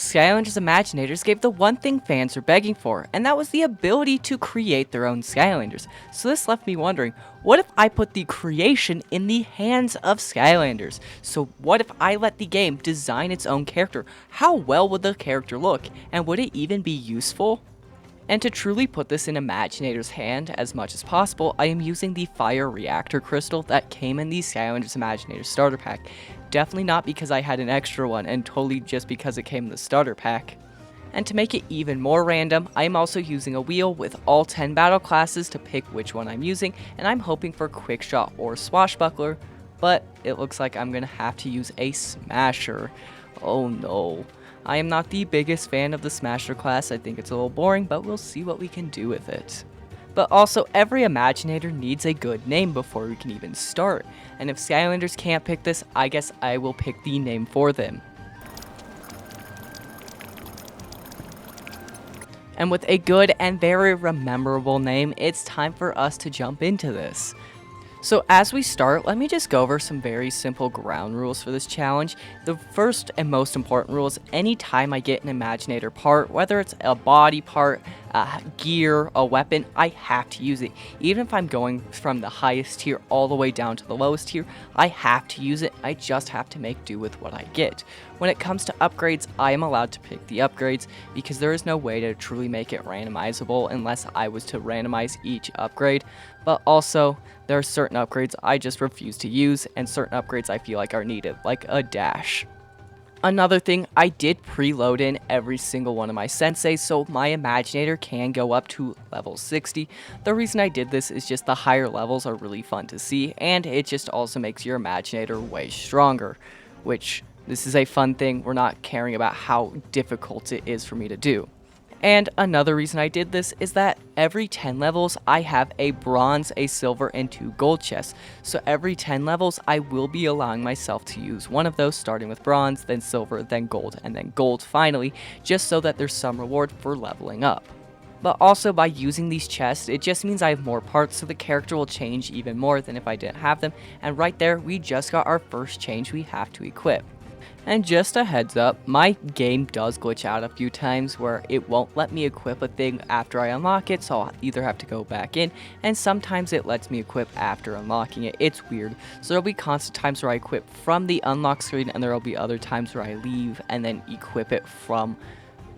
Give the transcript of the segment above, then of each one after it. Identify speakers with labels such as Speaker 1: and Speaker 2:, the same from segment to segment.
Speaker 1: Skylanders Imaginators gave the one thing fans were begging for, and that was the ability to create their own Skylanders. So this left me wondering, what if I put the creation in the hands of Skylanders? So what if I let the game design its own character? How well would the character look, and would it even be useful? And to truly put this in Imaginator's hand as much as possible, I am using the Fire Reactor Crystal that came in the Skylanders Imaginators starter pack. Definitely not because I had an extra one, and totally just because it came in the starter pack. And to make it even more random, I am also using a wheel with all 10 battle classes to pick which one I'm using, and I'm hoping for Quickshot or Swashbuckler, but it looks like I'm going to have to use a Smasher. Oh no. I am not the biggest fan of the Smasher class. I think it's a little boring, but we'll see what we can do with it. But also, every Imaginator needs a good name before we can even start, and if Skylanders can't pick this, I guess I will pick the name for them. And with a good and very memorable name, it's time for us to jump into this. So as we start, let me just go over some very simple ground rules for this challenge. The first and most important rule is anytime I get an Imaginator part, whether it's a body part, gear, a weapon, I have to use it. Even if I'm going from the highest tier all the way down to the lowest tier, I have to use it. I just have to make do with what I get. When it comes to upgrades, I am allowed to pick the upgrades because there is no way to truly make it randomizable unless I was to randomize each upgrade. But also, there are certain upgrades I just refuse to use and certain upgrades I feel like are needed, like a dash. Another thing, I did preload in every single one of my senseis, so my Imaginator can go up to level 60. The reason I did this is just the higher levels are really fun to see, and it just also makes your Imaginator way stronger, which this is a fun thing. We're not caring about how difficult it is for me to do. And another reason I did this is that every 10 levels, I have a bronze, a silver, and 2 gold chests. So every 10 levels, I will be allowing myself to use one of those, starting with bronze, then silver, then gold, and then gold finally, just so that there's some reward for leveling up. But also by using these chests, it just means I have more parts, so the character will change even more than if I didn't have them. And right there, we just got our first change we have to equip. And just a heads up, my game does glitch out a few times where it won't let me equip a thing after I unlock it, so I'll either have to go back in, and sometimes it lets me equip after unlocking it. It's weird. So there'll be constant times where I equip from the unlock screen, and there'll be other times where I leave and then equip it from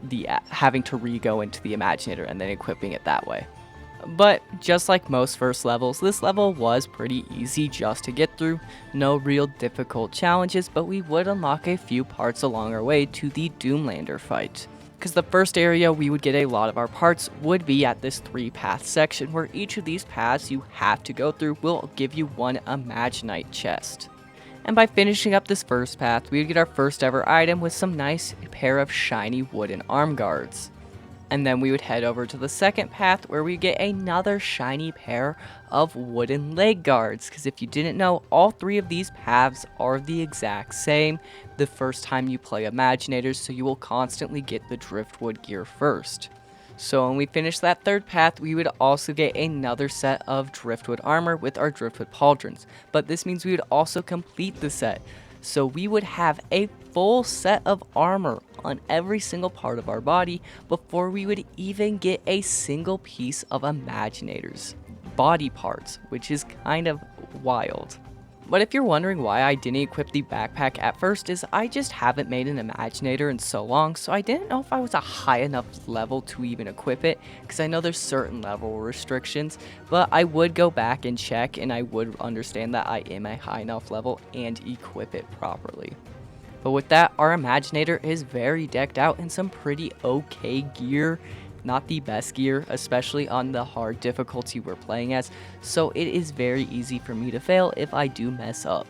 Speaker 1: the having to re-go into the Imaginator and then equipping it that way. But just like most first levels, this level was pretty easy just to get through. No real difficult challenges, but we would unlock a few parts along our way to the Doomlander fight. Because the first area we would get a lot of our parts would be at this 3-path section, where each of these paths you have to go through will give you one Imaginite chest. And by finishing up this first path, we would get our first ever item with some nice pair of shiny wooden arm guards. And then we would head over to the second path where we get another shiny pair of wooden leg guards. Because if you didn't know, all 3 of these paths are the exact same the first time you play Imaginators, so you will constantly get the driftwood gear first. So when we finish that third path, we would also get another set of driftwood armor with our driftwood pauldrons. But this means we would also complete the set. So we would have a full set of armor on every single part of our body before we would even get a single piece of Imaginator's body parts, which is kind of wild. But if you're wondering why I didn't equip the backpack at first, is I just haven't made an Imaginator in so long, so I didn't know if I was a high enough level to even equip it, because I know there's certain level restrictions, but I would go back and check, and I would understand that I am a high enough level and equip it properly. But with that, our Imaginator is very decked out in some pretty okay gear. Not the best gear, especially on the hard difficulty we're playing as, so it is very easy for me to fail if I do mess up.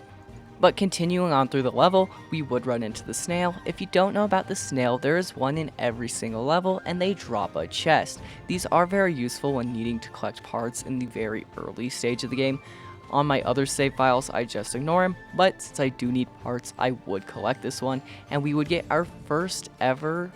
Speaker 1: But continuing on through the level, we would run into the snail. If you don't know about the snail, there is one in every single level, and they drop a chest. These are very useful when needing to collect parts in the very early stage of the game. On my other save files, I just ignore them, but since I do need parts, I would collect this one, and we would get our first ever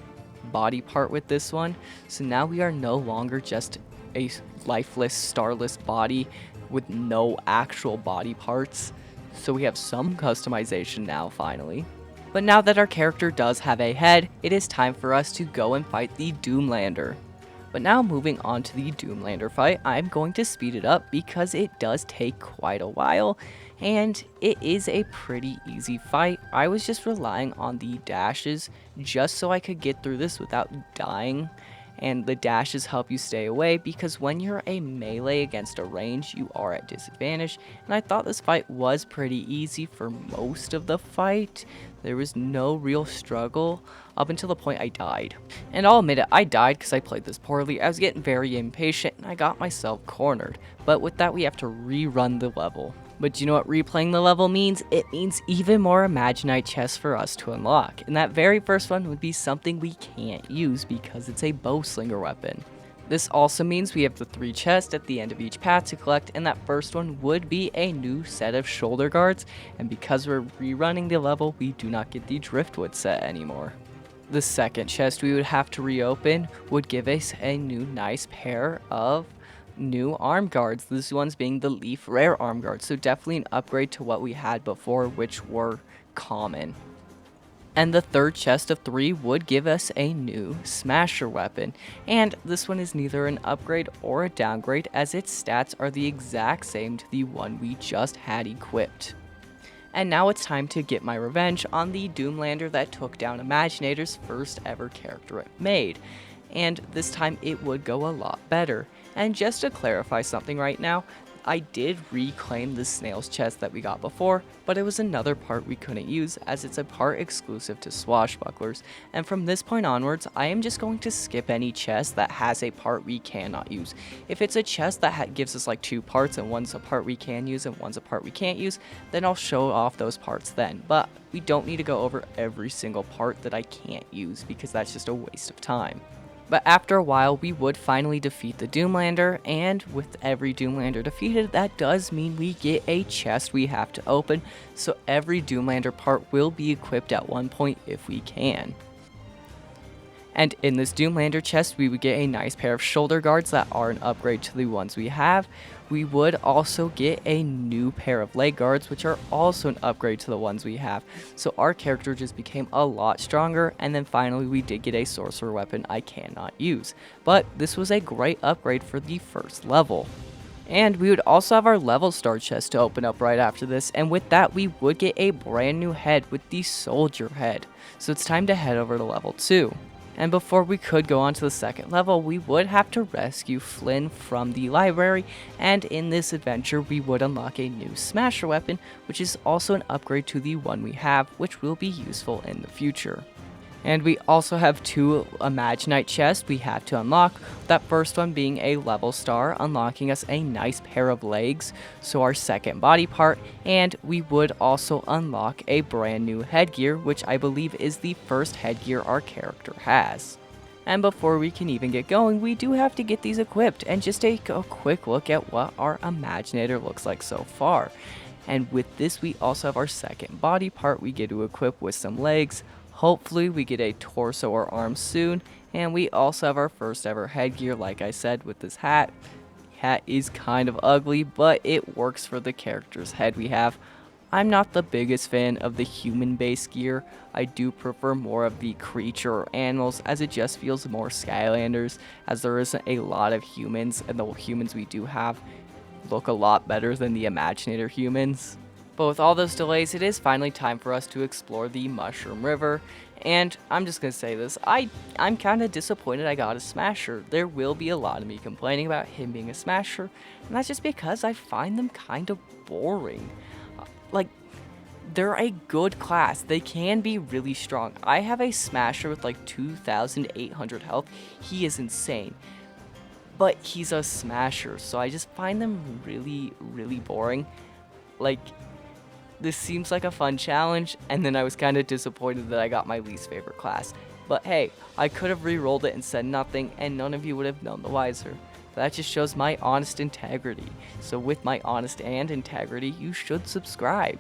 Speaker 1: body part with this one. So now we are no longer just a lifeless, starless body with no actual body parts. So we have some customization now, finally. But now that our character does have a head, it is time for us to go and fight the Doomlander. But now moving on to the Doomlander fight, I'm going to speed it up because it does take quite a while, and it is a pretty easy fight. I was just relying on the dashes just so I could get through this without dying, and the dashes help you stay away because when you're a melee against a range, you are at disadvantage, and I thought this fight was pretty easy for most of the fight. There was no real struggle up until the point I died. And I'll admit it, I died because I played this poorly. I was getting very impatient and I got myself cornered. But with that, we have to rerun the level. But do you know what replaying the level means? It means even more Imaginite chests for us to unlock. And that very first one would be something we can't use because it's a bowslinger weapon. This also means we have the 3 chests at the end of each path to collect, and that first one would be a new set of shoulder guards, and because we're rerunning the level, we do not get the driftwood set anymore. The second chest we would have to reopen would give us a new nice pair of new arm guards, these ones being the leaf rare arm guards, so definitely an upgrade to what we had before, which were common. And the third chest of 3 would give us a new smasher weapon, and this one is neither an upgrade or a downgrade as its stats are the exact same to the one we just had equipped. And now it's time to get my revenge on the Doomlander that took down Imaginator's first ever character it made, and this time it would go a lot better. And just to clarify something right now, I did reclaim the snail's chest that we got before, but it was another part we couldn't use as it's a part exclusive to swashbucklers, and from this point onwards, I am just going to skip any chest that has a part we cannot use. If it's a chest that gives us like 2 parts and one's a part we can use and one's a part we can't use, then I'll show off those parts then, but we don't need to go over every single part that I can't use because that's just a waste of time. But after a while, we would finally defeat the Doomlander, and with every Doomlander defeated, that does mean we get a chest we have to open, so every Doomlander part will be equipped at one point if we can. And in this Doomlander chest, we would get a nice pair of shoulder guards that are an upgrade to the ones we have. We would also get a new pair of leg guards, which are also an upgrade to the ones we have. So our character just became a lot stronger, and then finally we did get a sorcerer weapon I cannot use. But this was a great upgrade for the first level. And we would also have our level star chest to open up right after this, and with that we would get a brand new head with the soldier head. So it's time to head over to level 2. And before we could go on to the second level, we would have to rescue Flynn from the library, and in this adventure we would unlock a new smasher weapon, which is also an upgrade to the one we have, which will be useful in the future. And we also have 2 Imaginite chests we have to unlock, that first one being a level star, unlocking us a nice pair of legs, so our second body part, and we would also unlock a brand new headgear, which I believe is the first headgear our character has. And before we can even get going, we do have to get these equipped, and just take a quick look at what our Imaginator looks like so far. And with this, we also have our second body part we get to equip with some legs. Hopefully we get a torso or arms soon, and we also have our first ever headgear, like I said, with this hat. Hat is kind of ugly, but it works for the character's head we have. I'm not the biggest fan of the human based gear. I do prefer more of the creature or animals, as it just feels more Skylanders, as there isn't a lot of humans, and the humans we do have look a lot better than the Imaginator humans. But with all those delays, it is finally time for us to explore the Mushroom River, and I'm just going to say this, I'm kind of disappointed I got a Smasher. There will be a lot of me complaining about him being a Smasher, and that's just because I find them kind of boring. Like, they're a good class, they can be really strong. I have a Smasher with like 2,800 health, he is insane. But he's a Smasher, so I just find them really, really boring. Like, this seems like a fun challenge, and then I was kind of disappointed that I got my least favorite class. But hey, I could have re-rolled it and said nothing, and none of you would have known the wiser. That just shows my honest integrity. So with my honest and integrity, you should subscribe.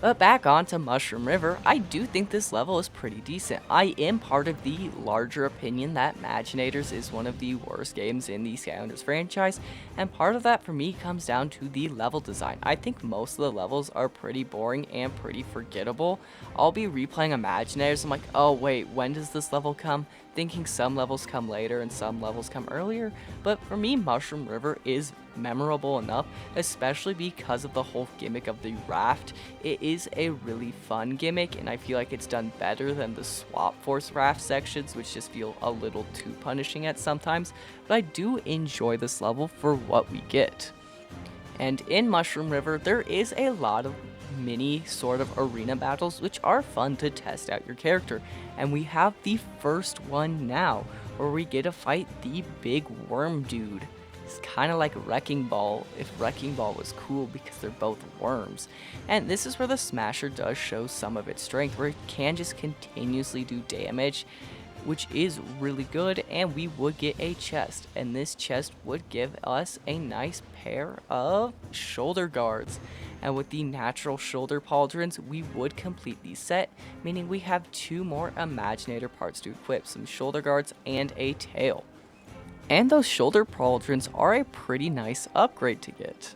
Speaker 1: But back on to Mushroom River, I do think this level is pretty decent. I am part of the larger opinion that Imaginators is one of the worst games in the Skylanders franchise, and part of that for me comes down to the level design. I think most of the levels are pretty boring and pretty forgettable. I'll be replaying Imaginators, I'm like, oh wait, when does this level come? Thinking some levels come later and some levels come earlier, but for me Mushroom River is memorable enough, especially because of the whole gimmick of the raft. It is a really fun gimmick, and I feel like it's done better than the Swap Force raft sections, which just feel a little too punishing at sometimes, but I do enjoy this level for what we get. And in Mushroom River, there is a lot of mini sort of arena battles which are fun to test out your character, and we have the first one now where we get to fight the big worm dude. It's kind of like Wrecking Ball if Wrecking Ball was cool because they're both worms. And this is where the Smasher does show some of its strength, where it can just continuously do damage, which is really good, and we would get a chest, and this chest would give us a nice pair of shoulder guards. And with the natural shoulder pauldrons, we would complete the set, meaning we have 2 more Imaginator parts to equip, some shoulder guards and a tail. And those shoulder pauldrons are a pretty nice upgrade to get.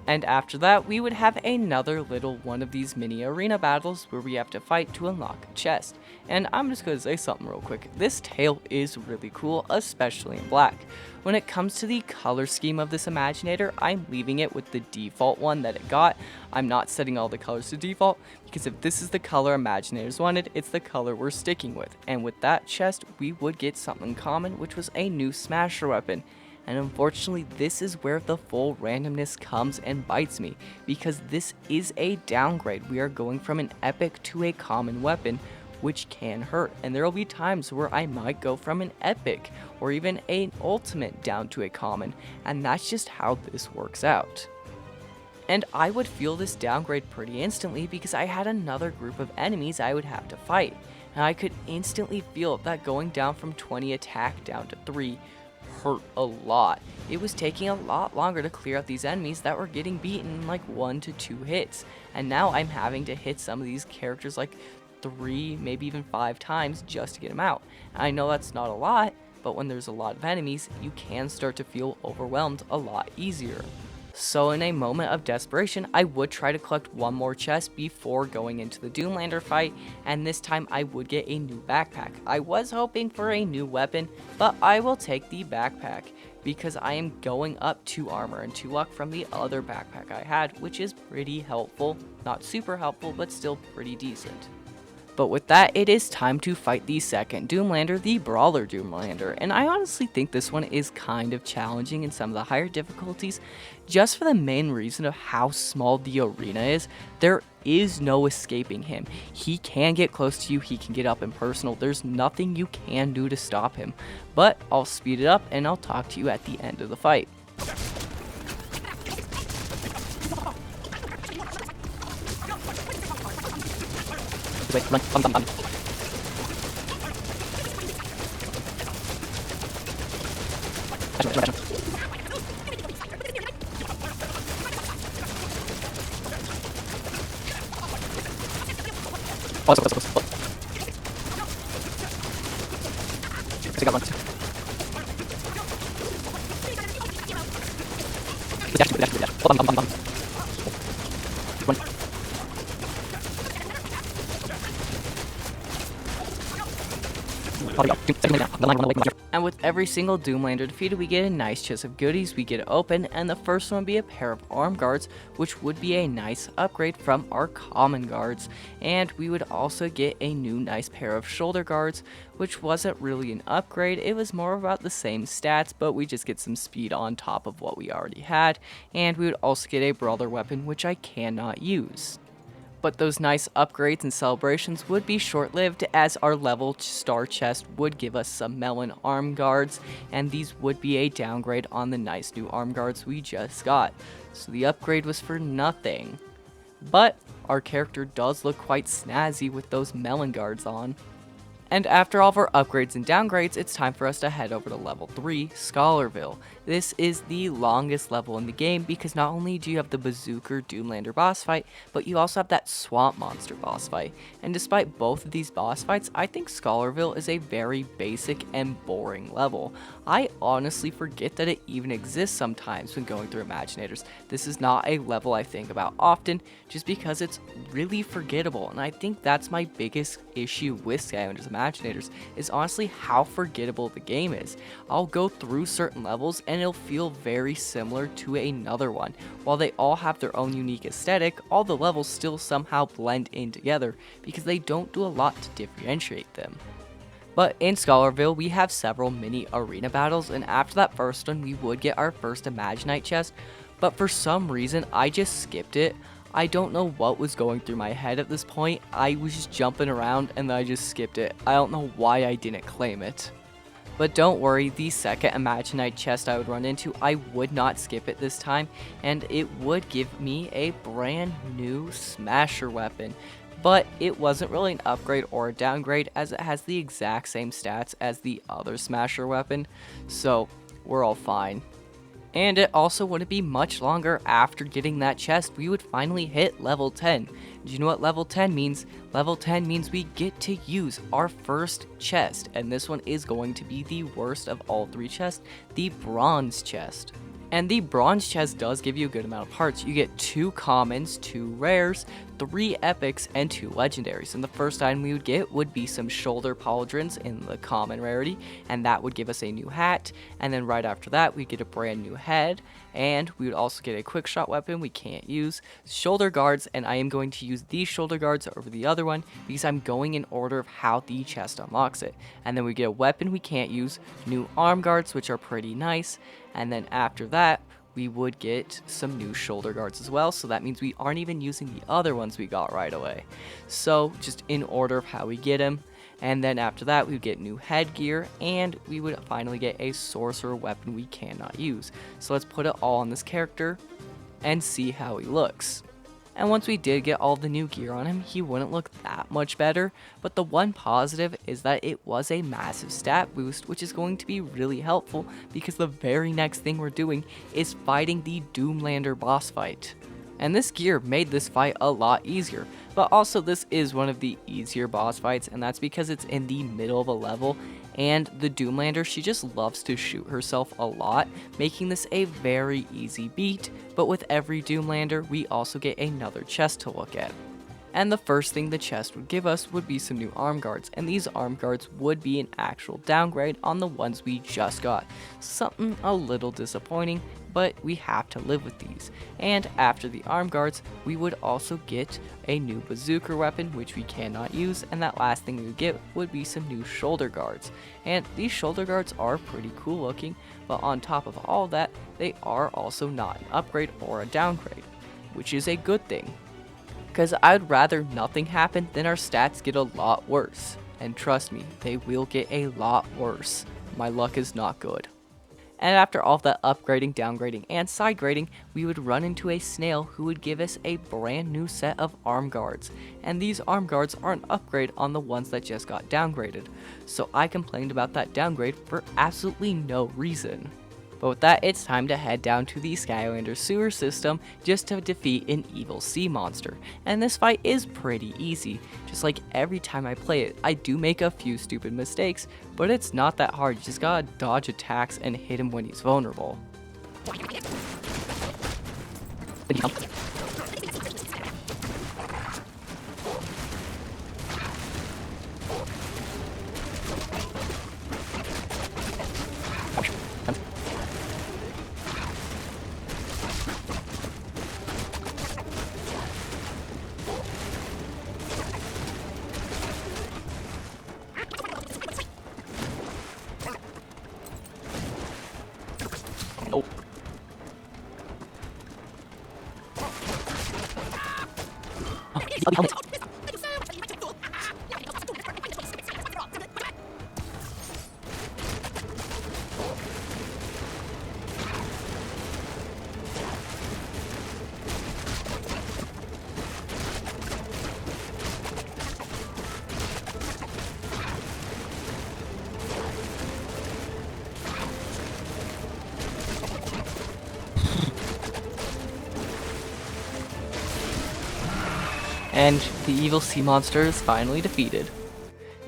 Speaker 1: And after that, we would have another little one of these mini arena battles where we have to fight to unlock a chest. And I'm just going to say something real quick. This tail is really cool, especially in black. When it comes to the color scheme of this Imaginator, I'm leaving it with the default one that it got. I'm not setting all the colors to default, because if this is the color Imaginators wanted, it's the color we're sticking with. And with that chest, we would get something common, which was a new Smasher weapon. And unfortunately, this is where the full randomness comes and bites me, because this is a downgrade. We are going from an epic to a common weapon, which can hurt, and there will be times where I might go from an epic or even an ultimate down to a common, and that's just how this works out. And I would feel this downgrade pretty instantly because I had another group of enemies I would have to fight, and I could instantly feel that going down from 20 attack down to 3 hurt a lot. It was taking a lot longer to clear out these enemies that were getting beaten in like 1 to 2 hits, and now I'm having to hit some of these characters like 3, maybe even 5 times just to get them out. And I know that's not a lot, but when there's a lot of enemies, you can start to feel overwhelmed a lot easier. So in a moment of desperation, I would try to collect one more chest before going into the Doomlander fight, and this time I would get a new backpack. I was hoping for a new weapon, but I will take the backpack because I am going up 2 armor and 2 luck from the other backpack I had, which is pretty helpful. Not super helpful, but still pretty decent. But with that, it is time to fight the second Doomlander, the Brawler Doomlander, and I honestly think this one is kind of challenging in some of the higher difficulties, just for the main reason of how small the arena is. There is no escaping him. He can get close to you, he can get up and personal, there's nothing you can do to stop him. But I'll speed it up and I'll talk to you at the end of the fight. Wait, run. And with every single Doomlander defeated, we get a nice chest of goodies we get to open, and the first one would be a pair of arm guards, which would be a nice upgrade from our common guards. And we would also get a new nice pair of shoulder guards, which wasn't really an upgrade, it was more about the same stats, but we just get some speed on top of what we already had. And we would also get a brawler weapon, which I cannot use. But those nice upgrades and celebrations would be short-lived, as our level star chest would give us some melon arm guards, and these would be a downgrade on the nice new arm guards we just got. So the upgrade was for nothing. But our character does look quite snazzy with those melon guards on. And after all of our upgrades and downgrades, it's time for us to head over to level 3, Scholarville. This is the longest level in the game because not only do you have the Bazooka Doomlander boss fight, but you also have that swamp monster boss fight. And despite both of these boss fights, I think Scholarville is a very basic and boring level. I honestly forget that it even exists sometimes when going through Imaginators. This is not a level I think about often, just because it's really forgettable, and I think that's my biggest issue with Skylanders Imaginators, is honestly how forgettable the game is. I'll go through certain levels and it'll feel very similar to another one. While they all have their own unique aesthetic, all the levels still somehow blend in together because they don't do a lot to differentiate them. But in Scholarville, we have several mini arena battles, and after that first one, we would get our first Imaginite chest, but for some reason, I just skipped it. I don't know what was going through my head at this point. I was just jumping around and then I just skipped it. I don't know why I didn't claim it. But don't worry, the second Imaginite chest I would run into, I would not skip it this time, and it would give me a brand new Smasher weapon. But it wasn't really an upgrade or a downgrade, as it has the exact same stats as the other Smasher weapon, so we're all fine. And it also wouldn't be much longer after getting that chest, we would finally hit level 10. Do you know what level 10 means? Level 10 means we get to use our first chest, and this one is going to be the worst of all three chests, the bronze chest. And the bronze chest does give you a good amount of parts. You get 2 commons, 2 rares, 3 epics, and 2 legendaries. And the first item we would get would be some shoulder pauldrons in the common rarity, and that would give us a new hat. And then right after that, we'd get a brand new head, and we would also get a quickshot weapon we can't use, shoulder guards, and I am going to use these shoulder guards over the other one because I'm going in order of how the chest unlocks it. And then we get a weapon we can't use, new arm guards, which are pretty nice, and then after that, we would get some new shoulder guards as well, so that means we aren't even using the other ones we got right away. So, just in order of how we get them, and then after that, we would get new headgear, and we would finally get a sorcerer weapon we cannot use. So let's put it all on this character, and see how he looks. And once we did get all the new gear on him, he wouldn't look that much better, but the one positive is that it was a massive stat boost, which is going to be really helpful because the very next thing we're doing is fighting the Doomlander boss fight. And this gear made this fight a lot easier, but also this is one of the easier boss fights, and that's because it's in the middle of a level, and the Doomlander, she just loves to shoot herself a lot, making this a very easy beat, but with every Doomlander, we also get another chest to look at. And the first thing the chest would give us would be some new arm guards, and these arm guards would be an actual downgrade on the ones we just got. Something a little disappointing, but we have to live with these. And after the arm guards, we would also get a new bazooka weapon, which we cannot use, and that last thing we would get would be some new shoulder guards. And these shoulder guards are pretty cool looking, but on top of all that, they are also not an upgrade or a downgrade, which is a good thing. Because I'd rather nothing happen than our stats get a lot worse. And trust me, they will get a lot worse. My luck is not good. And after all of that upgrading, downgrading, and side grading, we would run into a snail who would give us a brand new set of arm guards. And these arm guards are an upgrade on the ones that just got downgraded. So I complained about that downgrade for absolutely no reason. But with that, it's time to head down to the Skylanders sewer system just to defeat an evil sea monster. And this fight is pretty easy. Just like every time I play it, I do make a few stupid mistakes, but it's not that hard. You just gotta dodge attacks and hit him when he's vulnerable. Oh. Oh, And the evil sea monster is finally defeated.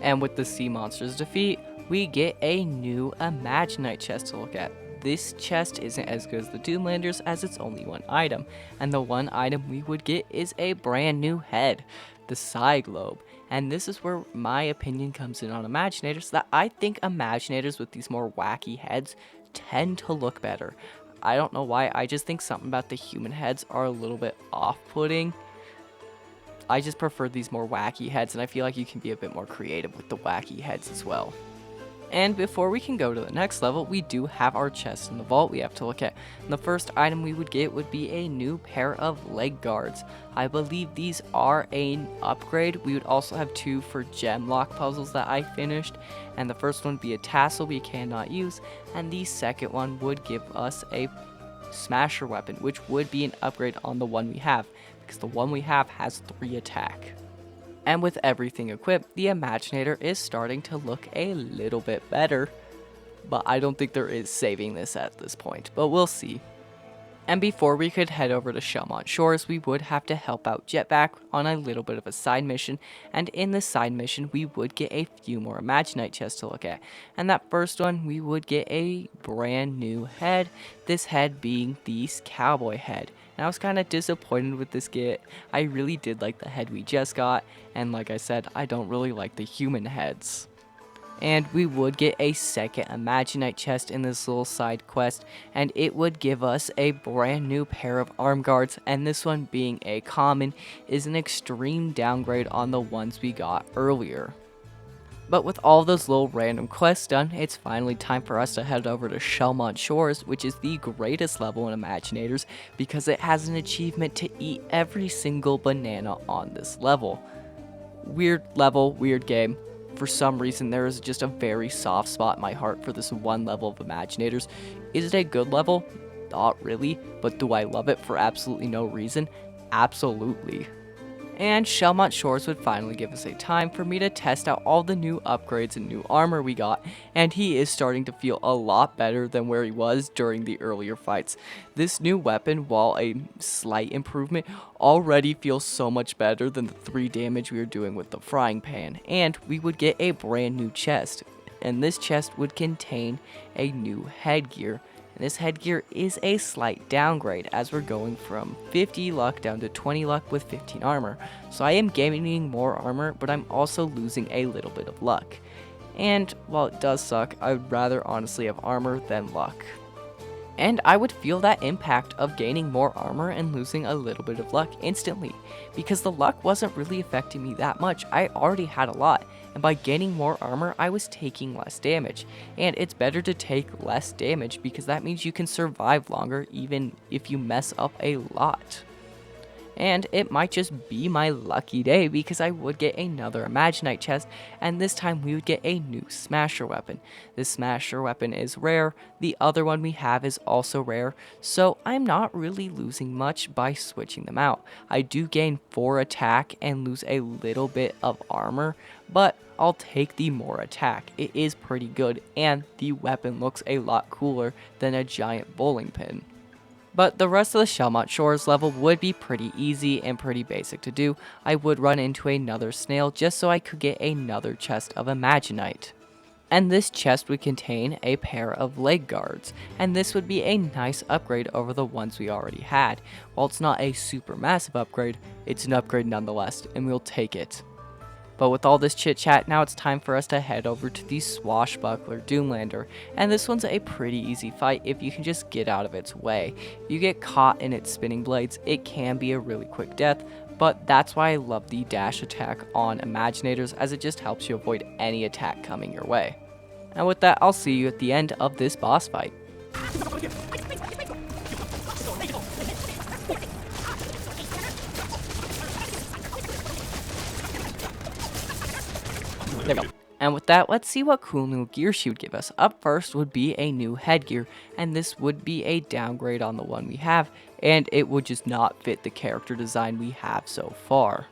Speaker 1: And with the sea monster's defeat, we get a new Imaginite chest to look at. This chest isn't as good as the Doomlanders as it's only one item, and the one item we would get is a brand new head, the side globe. And this is where my opinion comes in on Imaginators, that I think Imaginators with these more wacky heads tend to look better. I don't know why, I just think something about the human heads are a little bit off-putting. I just prefer these more wacky heads, and I feel like you can be a bit more creative with the wacky heads as well. And before we can go to the next level, we do have our chest in the vault we have to look at. And the first item we would get would be a new pair of leg guards. I believe these are an upgrade. We would also have 2 for gem lock puzzles that I finished. And the first one would be a tassel we cannot use. And the second one would give us a smasher weapon, which would be an upgrade on the one we have, because the one we have has 3 attack. And with everything equipped, the Imaginator is starting to look a little bit better, but I don't think there is saving this at this point, but we'll see. And before we could head over to Shellmont Shores, we would have to help out Jetpack on a little bit of a side mission, and in the side mission we would get a few more Imaginite chests to look at. And that first one, we would get a brand new head, this head being the cowboy head. And I was kind of disappointed with this get. I really did like the head we just got, and like I said, I don't really like the human heads. And we would get a second Imaginite chest in this little side quest, and it would give us a brand new pair of arm guards, and this one being a common is an extreme downgrade on the ones we got earlier. But with all those little random quests done, it's finally time for us to head over to Shellmont Shores, which is the greatest level in Imaginators because it has an achievement to eat every single banana on this level. Weird level, weird game. For some reason, there is just a very soft spot in my heart for this one level of Imaginators. Is it a good level? Not really, but do I love it for absolutely no reason? Absolutely. And Shellmont Shores would finally give us a time for me to test out all the new upgrades and new armor we got, and he is starting to feel a lot better than where he was during the earlier fights. This new weapon, while a slight improvement, already feels so much better than the 3 damage we were doing with the frying pan, and we would get a brand new chest, and this chest would contain a new headgear. This headgear is a slight downgrade as we're going from 50 luck down to 20 luck with 15 armor. So I am gaining more armor, but I'm also losing a little bit of luck. And while it does suck, I would rather honestly have armor than luck. And I would feel that impact of gaining more armor and losing a little bit of luck instantly, because the luck wasn't really affecting me that much. I already had a lot, and by gaining more armor, I was taking less damage. And it's better to take less damage because that means you can survive longer even if you mess up a lot. And it might just be my lucky day because I would get another Imaginite chest, and this time we would get a new Smasher weapon. This Smasher weapon is rare, the other one we have is also rare, so I'm not really losing much by switching them out. I do gain 4 attack and lose a little bit of armor, but I'll take the more attack. It is pretty good, and the weapon looks a lot cooler than a giant bowling pin. But the rest of the Shellmont Shores level would be pretty easy and pretty basic to do. I would run into another snail just so I could get another chest of Imaginite. And this chest would contain a pair of leg guards, and this would be a nice upgrade over the ones we already had. While it's not a super massive upgrade, it's an upgrade nonetheless, and we'll take it. But with all this chit chat, now it's time for us to head over to the Swashbuckler Doomlander, and this one's a pretty easy fight if you can just get out of its way. If you get caught in its spinning blades, it can be a really quick death, but that's why I love the dash attack on Imaginators, as it just helps you avoid any attack coming your way. And with that, I'll see you at the end of this boss fight. There we go. And with that, let's see what cool new gear she would give us. Up first would be a new headgear, and this would be a downgrade on the one we have, and it would just not fit the character design we have so far.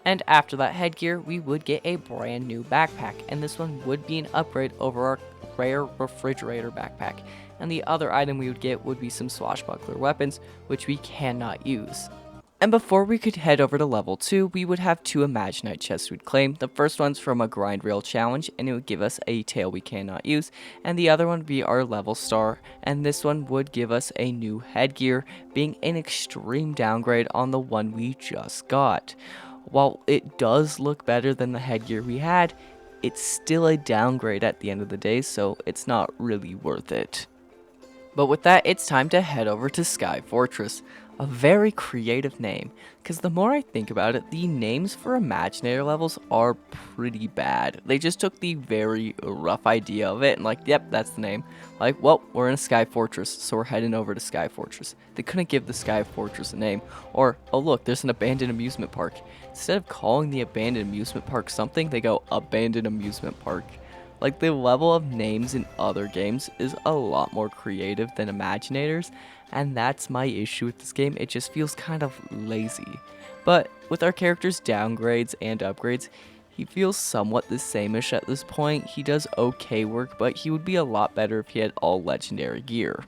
Speaker 1: And after that headgear, we would get a brand new backpack, and this one would be an upgrade over our rare refrigerator backpack. And the other item we would get would be some swashbuckler weapons, which we cannot use. And before we could head over to level 2, we would have 2 Imaginite chests we'd claim. The first one's from a grind rail challenge, and it would give us a tail we cannot use, and the other one would be our level star, and this one would give us a new headgear, being an extreme downgrade on the one we just got. While it does look better than the headgear we had, it's still a downgrade at the end of the day, so it's not really worth it. But with that, it's time to head over to Sky Fortress. A very creative name, because the more I think about it, the names for Imaginator levels are pretty bad. They just took the very rough idea of it and like, yep, that's the name. Like, well, we're in a Sky Fortress, so we're heading over to Sky Fortress. They couldn't give the Sky Fortress a name. Or, oh look, there's an abandoned amusement park. Instead of calling the abandoned amusement park something, they go abandoned amusement park. Like, the level of names in other games is a lot more creative than Imaginators, and that's my issue with this game. It just feels kind of lazy. But with our character's downgrades and upgrades, he feels somewhat the same-ish at this point. He does okay work, but he would be a lot better if he had all legendary gear.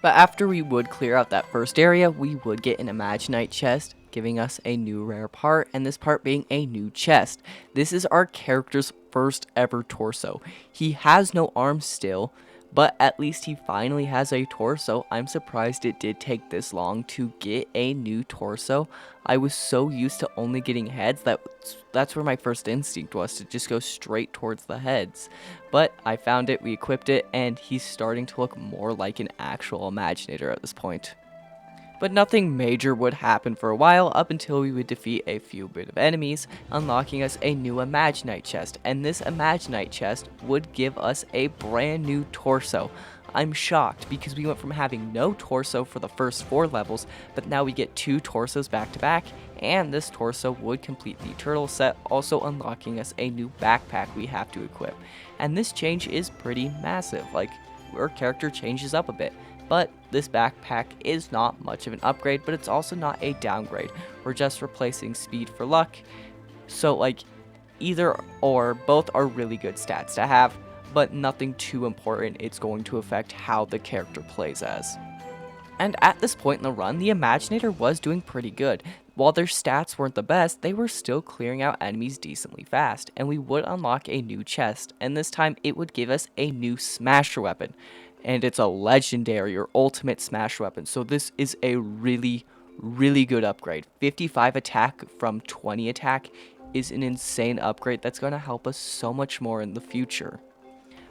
Speaker 1: But after we would clear out that first area, we would get an Imaginite chest, giving us a new rare part, and this part being a new chest. This is our character's first ever torso. He has no arms still, but at least he finally has a torso. I'm surprised it did take this long to get a new torso. I was so used to only getting heads that's where my first instinct was, to just go straight towards the heads. But I found it, we equipped it, and he's starting to look more like an actual Imaginator at this point. But nothing major would happen for a while, up until we would defeat a few bit of enemies, unlocking us a new Imaginite chest, and this Imaginite chest would give us a brand new torso. I'm shocked because we went from having no torso for the first 4 levels, but now we get 2 torsos back to back, and this torso would complete the turtle set, also unlocking us a new backpack we have to equip. And this change is pretty massive, like, our character changes up a bit. But this backpack is not much of an upgrade, but it's also not a downgrade. We're just replacing speed for luck. So like, either or, both are really good stats to have, but nothing too important it's going to affect how the character plays as. And at this point in the run, the Imaginator was doing pretty good. While their stats weren't the best, they were still clearing out enemies decently fast, and we would unlock a new chest, and this time it would give us a new smasher weapon. And it's a legendary or ultimate smash weapon, so this is a really good upgrade. 55 attack from 20 attack is an insane upgrade that's going to help us so much more in the future.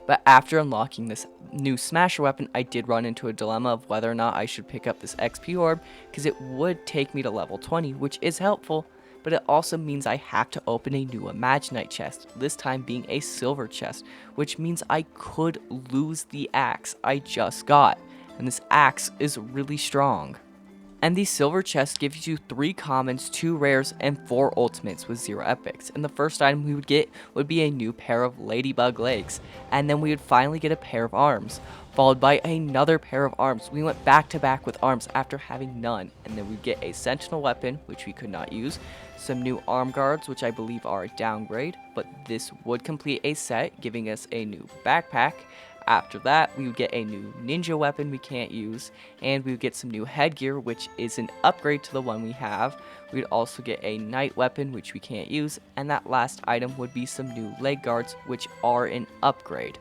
Speaker 1: But after unlocking this new smasher weapon, I did run into a dilemma of whether or not I should pick up this XP orb, because it would take me to level 20, which is helpful, but it also means I have to open a new Imaginite chest, this time being a silver chest, which means I could lose the axe I just got, and this axe is really strong. And the silver chest gives you 3 commons, 2 rares, and 4 ultimates with 0 epics. And the first item we would get would be a new pair of ladybug legs, and then we would finally get a pair of arms, followed by another pair of arms. We went back to back with arms after having none, and then we'd get a sentinel weapon, which we could not use, some new arm guards, which I believe are a downgrade, but this would complete a set, giving us a new backpack. After that, we would get a new ninja weapon we can't use, and we would get some new headgear, which is an upgrade to the one we have. We'd also get a night weapon, which we can't use, and that last item would be some new leg guards, which are an upgrade.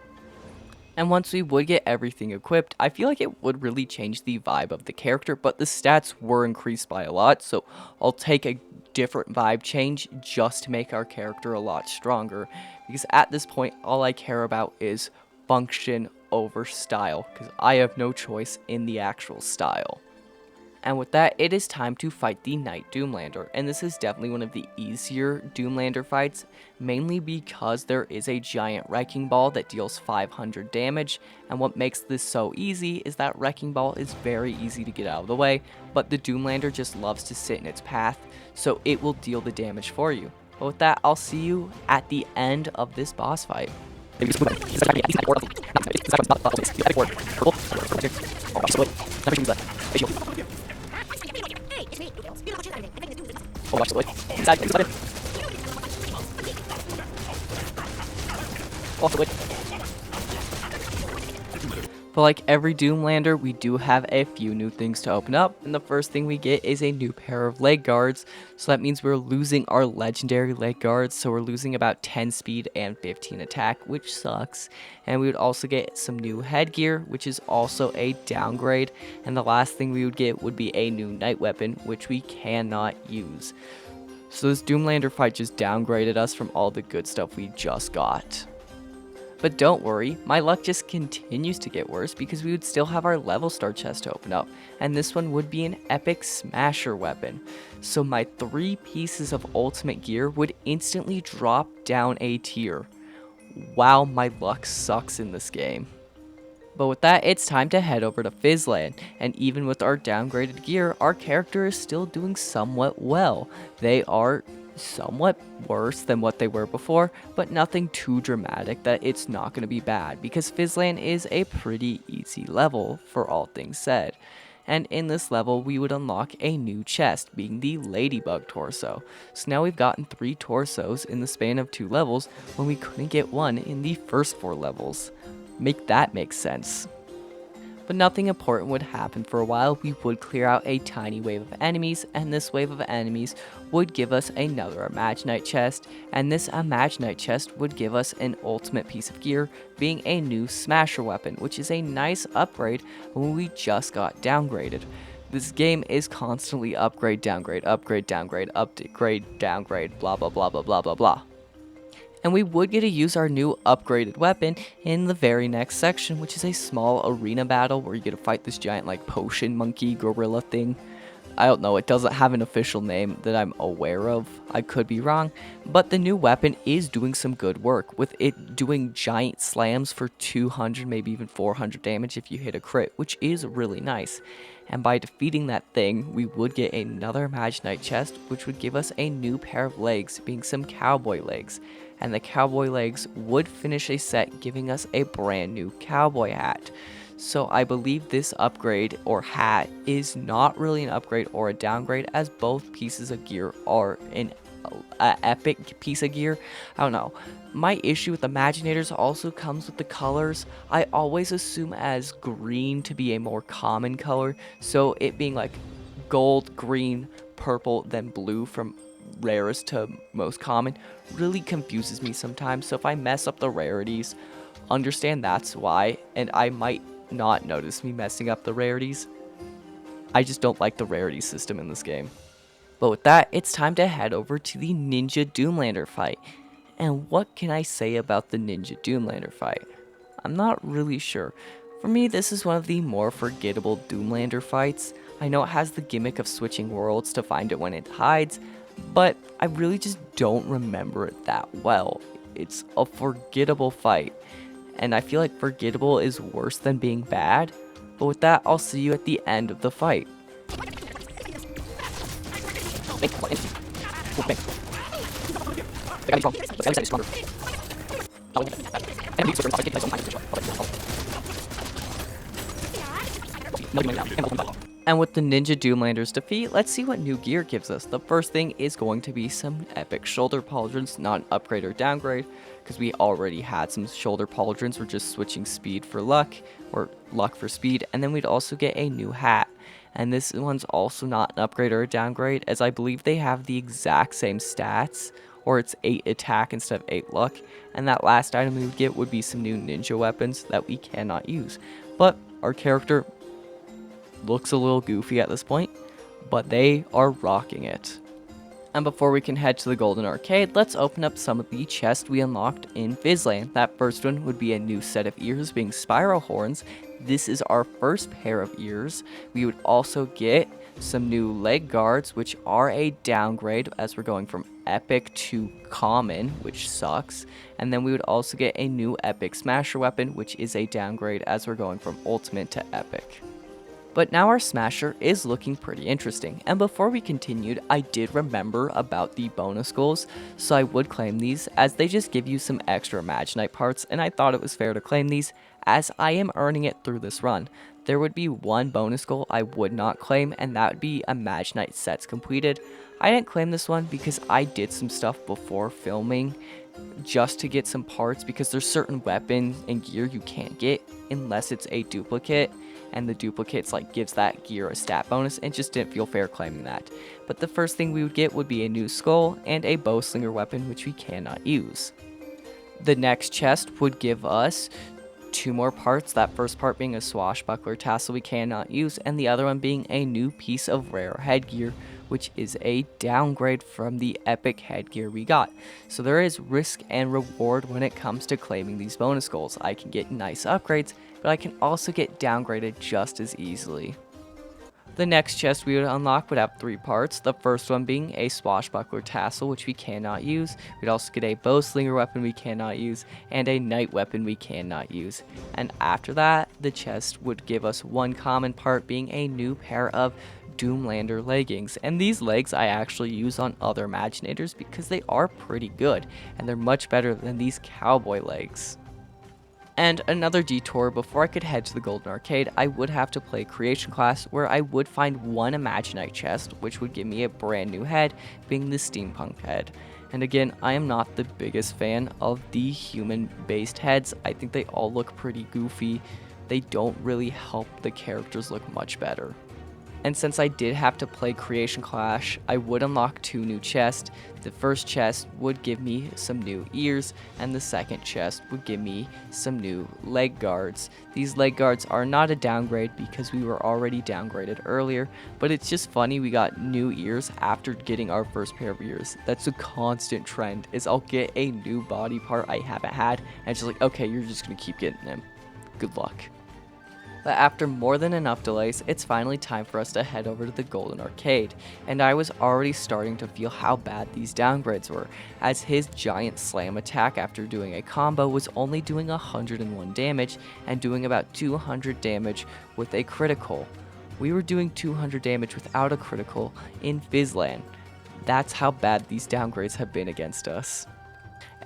Speaker 1: And once we would get everything equipped, I feel like it would really change the vibe of the character, but the stats were increased by a lot, so I'll take a different vibe change just to make our character a lot stronger, because at this point, all I care about is function over style, because I have no choice in the actual style. And with that, it is time to fight the Knight Doomlander, and this is definitely one of the easier Doomlander fights, mainly because there is a giant wrecking ball that deals 500 damage, and what makes this so easy is that wrecking ball is very easy to get out of the way, but the Doomlander just loves to sit in its path, so it will deal the damage for you. But with that, I'll see you at the end of this boss fight. But like every Doomlander, we do have a few new things to open up, and the first thing we get is a new pair of leg guards. So that means we're losing our legendary leg guards, so we're losing about 10 speed and 15 attack, which sucks. And we would also get some new headgear, which is also a downgrade. And the last thing we would get would be a new night weapon, which we cannot use. So this Doomlander fight just downgraded us from all the good stuff we just got. But don't worry, my luck just continues to get worse because we would still have our level star chest to open up, and this one would be an epic smasher weapon. So my 3 pieces of ultimate gear would instantly drop down a tier. Wow, my luck sucks in this game. But with that, it's time to head over to Fizzland, and even with our downgraded gear, our character is still doing somewhat well. They are somewhat worse than what they were before, but nothing too dramatic that it's not going to be bad, because Fizzland is a pretty easy level for all things said. And in this level, we would unlock a new chest, being the Ladybug torso. So now we've gotten 3 torsos in the span of 2 levels, when we couldn't get one in the first 4 levels. Make that make sense. But nothing important would happen for a while. We would clear out a tiny wave of enemies, and this wave of enemies would give us another Imaginite chest, and this Imaginite chest would give us an ultimate piece of gear, being a new smasher weapon, which is a nice upgrade when we just got downgraded. This game is constantly upgrade, downgrade, upgrade, downgrade, upgrade, downgrade, blah blah blah blah blah blah blah. And we would get to use our new upgraded weapon in the very next section, which is a small arena battle where you get to fight this giant like potion monkey gorilla thing. I don't know, it doesn't have an official name that I'm aware of. I could be wrong, but the new weapon is doing some good work, with it doing giant slams for 200, maybe even 400 damage if you hit a crit, which is really nice. And by defeating that thing, we would get another Imaginite chest, which would give us a new pair of legs, being some cowboy legs. And the cowboy legs would finish a set, giving us a brand new cowboy hat. So I believe this upgrade or hat is not really an upgrade or a downgrade, as both pieces of gear are an epic piece of gear. I don't know. My issue with Imaginators also comes with the colors. I always assume as green to be a more common color, so it being like gold, green, purple, then blue from rarest to most common really confuses me sometimes. So if I mess up the rarities, understand that's why, and I might not notice me messing up the rarities. I just don't like the rarity system in this game. But with that, it's time to head over to the Ninja Doomlander fight. And what can I say about the Ninja Doomlander fight? I'm not really sure. For me, this is one of the more forgettable Doomlander fights. I know it has the gimmick of switching worlds to find it when it hides, but I really just don't remember it that well. It's a forgettable fight, and I feel like forgettable is worse than being bad. But with that, I'll see you at the end of the fight. And with the Ninja Doomlander's defeat, let's see what new gear gives us. The first thing is going to be some epic shoulder pauldrons, not an upgrade or downgrade, because we already had some shoulder pauldrons. We're just switching speed for luck, or luck for speed, and then we'd also get a new hat. And this one's also not an upgrade or a downgrade, as I believe they have the exact same stats, or it's 8 attack instead of 8 luck. And that last item we would get would be some new ninja weapons that we cannot use. But our character looks a little goofy at this point, but they are rocking it. And before we can head to the Golden Arcade, let's open up some of the chests we unlocked in Fizzland. That first one would be a new set of ears, being spiral horns. This is our first pair of ears. We would also get some new leg guards, which are a downgrade, as we're going from epic to common, which sucks. And then we would also get a new epic smasher weapon, which is a downgrade, as we're going from ultimate to epic. But now our smasher is looking pretty interesting, and before we continued, I did remember about the bonus goals, so I would claim these, as they just give you some extra Imaginite parts, and I thought it was fair to claim these, as I am earning it through this run. There would be one bonus goal I would not claim, and that would be Imaginite sets completed. I didn't claim this one because I did some stuff before filming just to get some parts, because there's certain weapons and gear you can't get unless it's a duplicate, and the duplicates like gives that gear a stat bonus, and just didn't feel fair claiming that. But the first thing we would get would be a new skull and a bowslinger weapon, which we cannot use. The next chest would give us 2 more parts, that first part being a swashbuckler tassel we cannot use, and the other one being a new piece of rare headgear, which is a downgrade from the epic headgear we got. So there is risk and reward when it comes to claiming these bonus goals. I can get nice upgrades, but I can also get downgraded just as easily. The next chest we would unlock would have 3 parts, the first one being a swashbuckler tassel, which we cannot use. We'd also get a bowslinger weapon we cannot use, and a knight weapon we cannot use. And after that, the chest would give us 1 common part, being a new pair of Doomlander leggings. And these legs I actually use on other Imaginators because they are pretty good, and they're much better than these cowboy legs. And another detour, before I could head to the Golden Arcade, I would have to play Creation class, where I would find 1 Imaginite chest, which would give me a brand new head, being the steampunk head. And again, I am not the biggest fan of the human-based heads. I think they all look pretty goofy. They don't really help the characters look much better. And since I did have to play Creation Clash, I would unlock 2 new chests. The first chest would give me some new ears, and the second chest would give me some new leg guards. These leg guards are not a downgrade because we were already downgraded earlier, but it's just funny we got new ears after getting our first pair of ears. That's a constant trend, is I'll get a new body part I haven't had, and it's just like, okay, you're just gonna keep getting them. Good luck. But after more than enough delays, it's finally time for us to head over to the Golden Arcade, and I was already starting to feel how bad these downgrades were, as his giant slam attack after doing a combo was only doing 101 damage and doing about 200 damage with a critical. We were doing 200 damage without a critical in Fizzland. That's how bad these downgrades have been against us.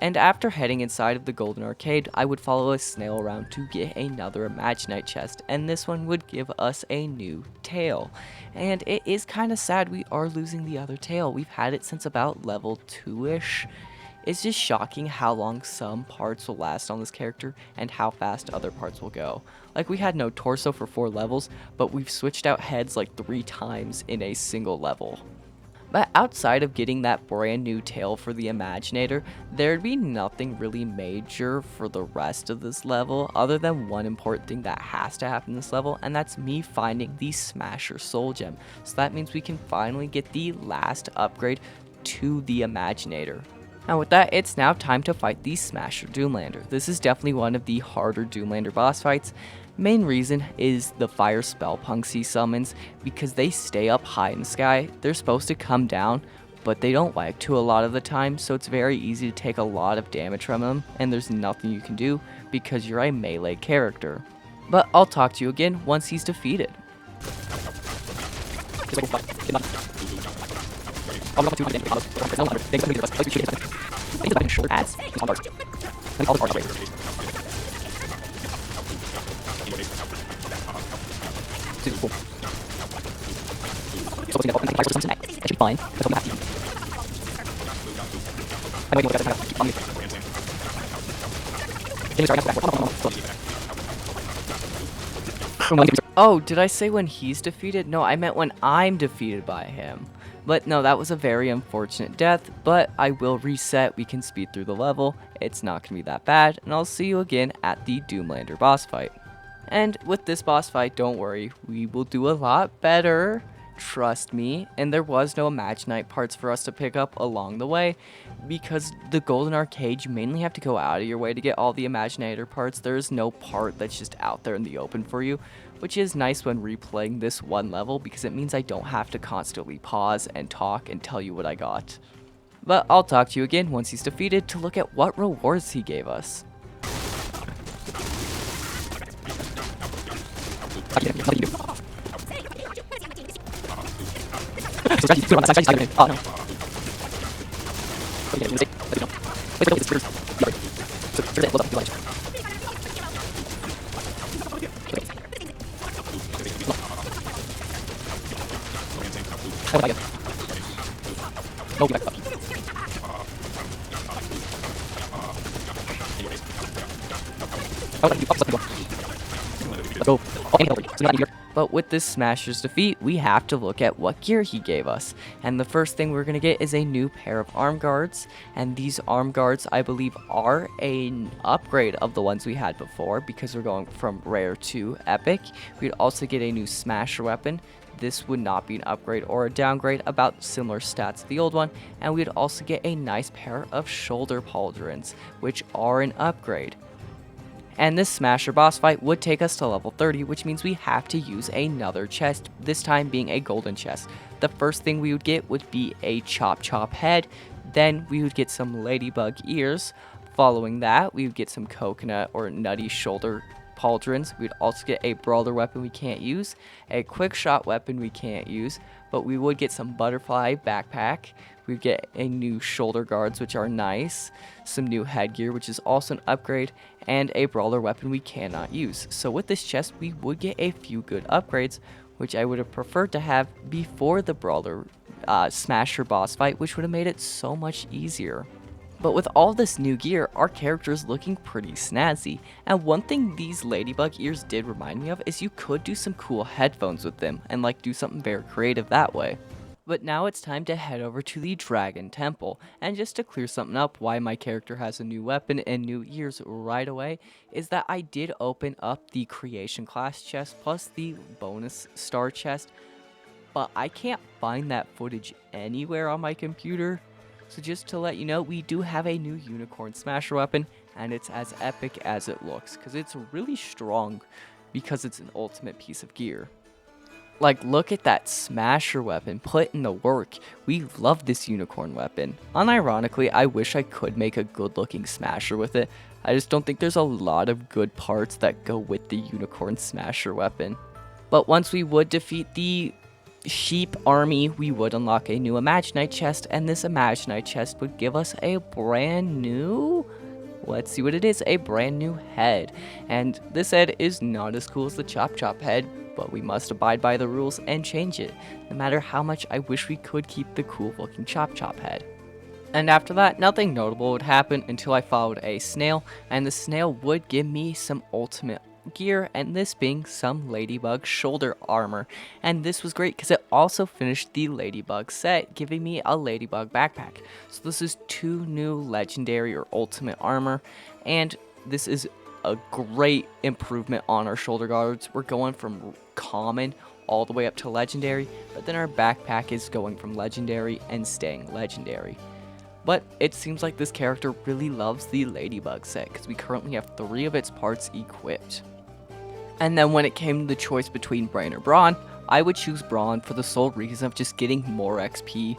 Speaker 1: And after heading inside of the Golden Arcade, I would follow a snail around to get another Imaginite chest, and this one would give us a new tail. And it is kind of sad we are losing the other tail. We've had it since about level 2-ish. It's just shocking how long some parts will last on this character and how fast other parts will go. Like, we had no torso for 4 levels, but we've switched out heads like 3 times in a single level. But outside of getting that brand new tail for the Imaginator, there'd be nothing really major for the rest of this level, other than one important thing that has to happen in this level, and that's me finding the Smasher Soul Gem. So that means we can finally get the last upgrade to the Imaginator. Now with that, it's now time to fight the Smasher Doomlander. This is definitely one of the harder Doomlander boss fights. Main reason is the fire spell punks he summons, because they stay up high in the sky. They're supposed to come down, but they don't like to a lot of the time, so it's very easy to take a lot of damage from them, and there's nothing you can do because you're a melee character. But I'll talk to you again once he's defeated. Oh, did I say when he's defeated? No, I meant when I'm defeated by him. But no, that was a very unfortunate death, but I will reset. We can speed through the level. It's not going to be that bad, and I'll see you again at the Doomlander boss fight. And with this boss fight, don't worry, we will do a lot better. Trust me. And there was no Imaginite parts for us to pick up along the way, because the Golden Arcade, you mainly have to go out of your way to get all the Imaginator parts. There is no part that's just out there in the open for you, which is nice when replaying this one level, because it means I don't have to constantly pause and talk and tell you what I got. But I'll talk to you again once he's defeated to look at what rewards he gave us. Oh no. But with this Smasher's defeat, we have to look at what gear he gave us. And the first thing we're going to get is a new pair of arm guards. And these arm guards, I believe, are an upgrade of the ones we had before, because we're going from rare to epic. We'd also get a new Smasher weapon. This would not be an upgrade or a downgrade, about similar stats to the old one. And we'd also get a nice pair of shoulder pauldrons, which are an upgrade. And this Smasher boss fight would take us to level 30, which means we have to use another chest, this time being a golden chest. The first thing we would get would be a Chop Chop head, then we would get some ladybug ears. Following that, we would get some coconut or nutty shoulder pauldrons. We'd also get a brawler weapon we can't use, a Quickshot weapon we can't use, but we would get some butterfly backpack. We get a new shoulder guards, which are nice, some new headgear, which is also an upgrade, and a brawler weapon we cannot use. So with this chest, we would get a few good upgrades, which I would have preferred to have before the brawler Smasher boss fight, which would have made it so much easier. But with all this new gear, our character is looking pretty snazzy, and one thing these ladybug ears did remind me of is you could do some cool headphones with them, and like do something very creative that way. But now it's time to head over to the Dragon Temple, and just to clear something up why my character has a new weapon and new ears right away, is that I did open up the creation class chest plus the bonus star chest, but I can't find that footage anywhere on my computer. So just to let you know, we do have a new Unicorn Smasher weapon, and it's as epic as it looks, because it's really strong because it's an ultimate piece of gear. Like, look at that Smasher weapon put in the work. We love this unicorn weapon. Unironically, I wish I could make a good looking Smasher with it. I just don't think there's a lot of good parts that go with the unicorn Smasher weapon. But once we would defeat the sheep army, we would unlock a new Imaginite chest, and this Imaginite chest would give us a brand new... let's see what it is, a brand new head. And this head is not as cool as the Chop Chop head, but we must abide by the rules and change it, no matter how much I wish we could keep the cool looking Chop Chop head. And after that, nothing notable would happen until I followed a snail, and the snail would give me some ultimate gear, and this being some ladybug shoulder armor. And this was great because it also finished the ladybug set, giving me a ladybug backpack. So this is 2 new legendary or ultimate armor, and this is a great improvement on our shoulder guards. We're going from common all the way up to legendary, but then our backpack is going from legendary and staying legendary. But it seems like this character really loves the ladybug set, because we currently have 3 of its parts equipped. And then when it came to the choice between Brain or Brawn, I would choose Brawn for the sole reason of just getting more XP,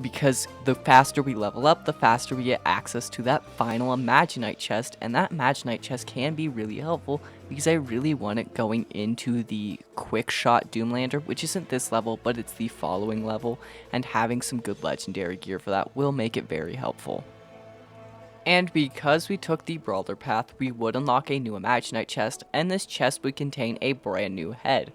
Speaker 1: because the faster we level up, the faster we get access to that final Imaginite chest, and that Imaginite chest can be really helpful because I really want it going into the Quickshot Doomlander, which isn't this level, but it's the following level, and having some good legendary gear for that will make it very helpful. And because we took the Brawler path, we would unlock a new Imaginite chest, and this chest would contain a brand new head.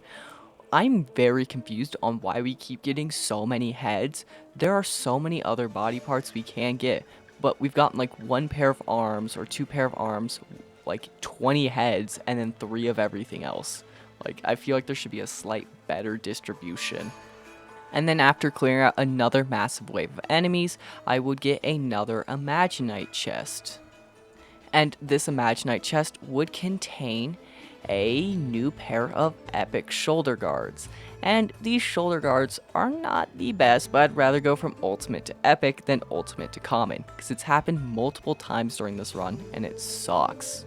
Speaker 1: I'm very confused on why we keep getting so many heads. There are so many other body parts we can get, but we've gotten like 1 pair of arms or 2 pair of arms, like 20 heads, and then 3 of everything else. Like, I feel like there should be a slight better distribution. And then after clearing out another massive wave of enemies, I would get another Imaginite chest. And this Imaginite chest would contain a new pair of epic shoulder guards. And these shoulder guards are not the best, but I'd rather go from ultimate to epic than ultimate to common, because it's happened multiple times during this run and it sucks.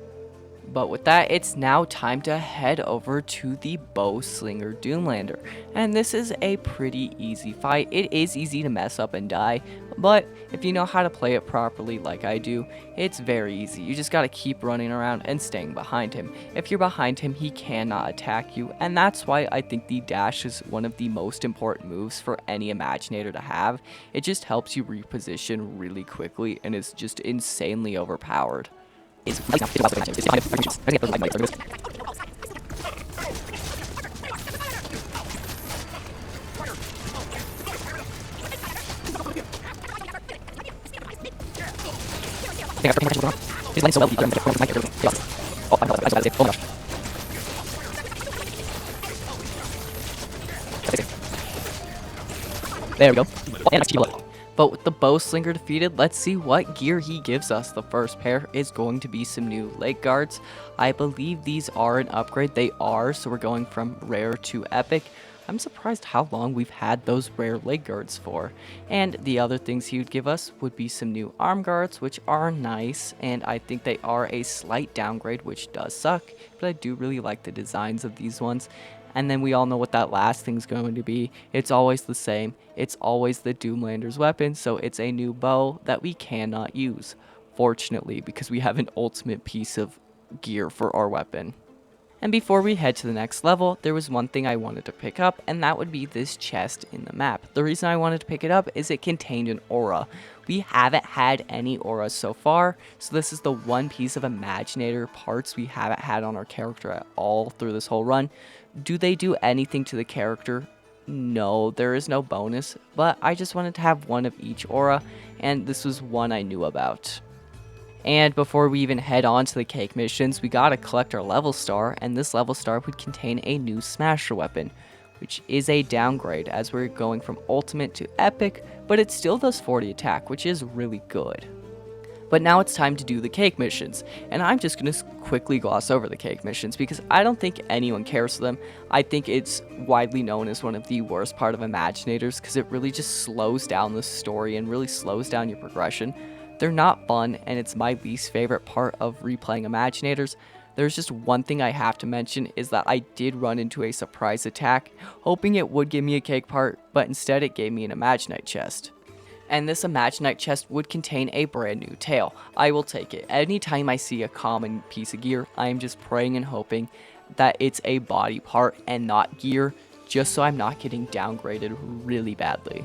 Speaker 1: But with that, it's now time to head over to the Bowslinger Doomlander. And this is a pretty easy fight. It is easy to mess up and die, but if you know how to play it properly like I do, it's very easy. You just gotta keep running around and staying behind him. If you're behind him, he cannot attack you, and that's why I think the dash is one of the most important moves for any Imaginator to have. It just helps you reposition really quickly and is just insanely overpowered. Oh my gosh. There we go. Oh, and but with the bow slinger defeated, let's see what gear he gives us. The first pair is going to be some new leg guards. I believe these are an upgrade. They are, so we're going from rare to epic. I'm surprised how long we've had those rare leg guards for. And the other things he would give us would be some new arm guards, which are nice, and I think they are a slight downgrade, which does suck, but I do really like the designs of these ones. And then we all know what that last thing's going to be. It's always the same. It's always the Doomlander's weapon, so it's a new bow that we cannot use, fortunately, because we have an ultimate piece of gear for our weapon. And before we head to the next level, there was one thing I wanted to pick up, and that would be this chest in the map. The reason I wanted to pick it up is it contained an aura. We haven't had any auras so far, so this is the one piece of Imaginator parts we haven't had on our character at all through this whole run. Do they do anything to the character? No, there is no bonus, but I just wanted to have one of each aura, and this was one I knew about. And before we even head on to the cake missions, we gotta collect our level star, and this level star would contain a new smasher weapon, which is a downgrade as we're going from ultimate to epic, but it still does 40 attack, which is really good. But now it's time to do the cake missions, and I'm just going to quickly gloss over the cake missions because I don't think anyone cares for them. I think it's widely known as one of the worst part of Imaginators because it really just slows down the story and really slows down your progression. They're not fun, and it's my least favorite part of replaying Imaginators. There's just one thing I have to mention is that I did run into a surprise attack, hoping it would give me a cake part, but instead it gave me an Imaginite chest. And this Imaginite chest would contain a brand new tail. I will take it. Anytime I see a common piece of gear, I am just praying and hoping that it's a body part and not gear, just so I'm not getting downgraded really badly.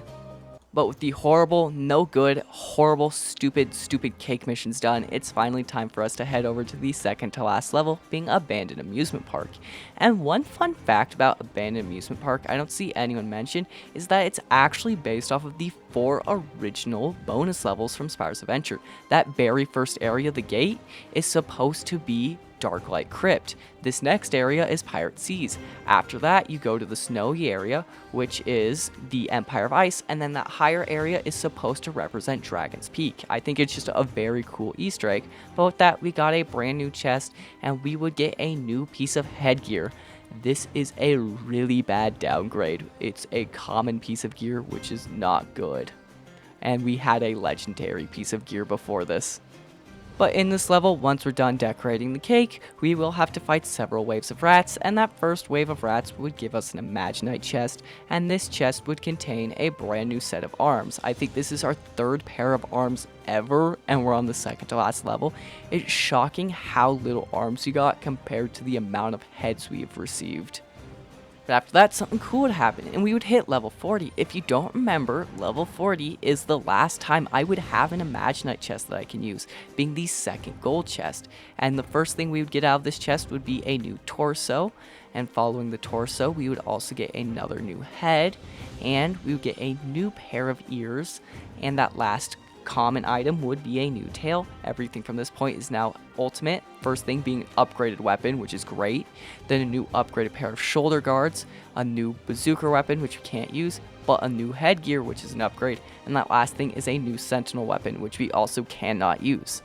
Speaker 1: But with the horrible, no good, horrible, stupid cake missions done, it's finally time for us to head over to the second to last level, being Abandoned Amusement Park. And one fun fact about Abandoned Amusement Park I don't see anyone mention is that it's actually based off of the 4 original bonus levels from Spyro's Adventure. That very first area, the gate, is supposed to be Darklight Crypt. This next area is Pirate Seas. After that, you go to the snowy area, which is the Empire of Ice, and then that higher area is supposed to represent Dragon's Peak. I think it's just a very cool Easter egg, but with that, we got a brand new chest, and we would get a new piece of headgear. This is a really bad downgrade. It's a common piece of gear, which is not good. And we had a legendary piece of gear before this. But in this level, once we're done decorating the cake, we will have to fight several waves of rats, and that first wave of rats would give us an Imaginite chest, and this chest would contain a brand new set of arms. I think this is our 3rd pair of arms ever, and we're on the second to last level. It's shocking how little arms we got compared to the amount of heads we have received. But after that, something cool would happen, and we would hit level 40. If you don't remember, level 40 is the last time I would have an Imaginite chest that I can use, being the 2nd gold chest. And the first thing we would get out of this chest would be a new torso, and following the torso, we would also get another new head, and we would get a new pair of ears, and that last common item would be a new tail. Everything from this point is now ultimate. First thing being upgraded weapon, which is great. Then a new upgraded pair of shoulder guards, a new bazooka weapon, which we can't use, but a new headgear, which is an upgrade. And that last thing is a new sentinel weapon, which we also cannot use.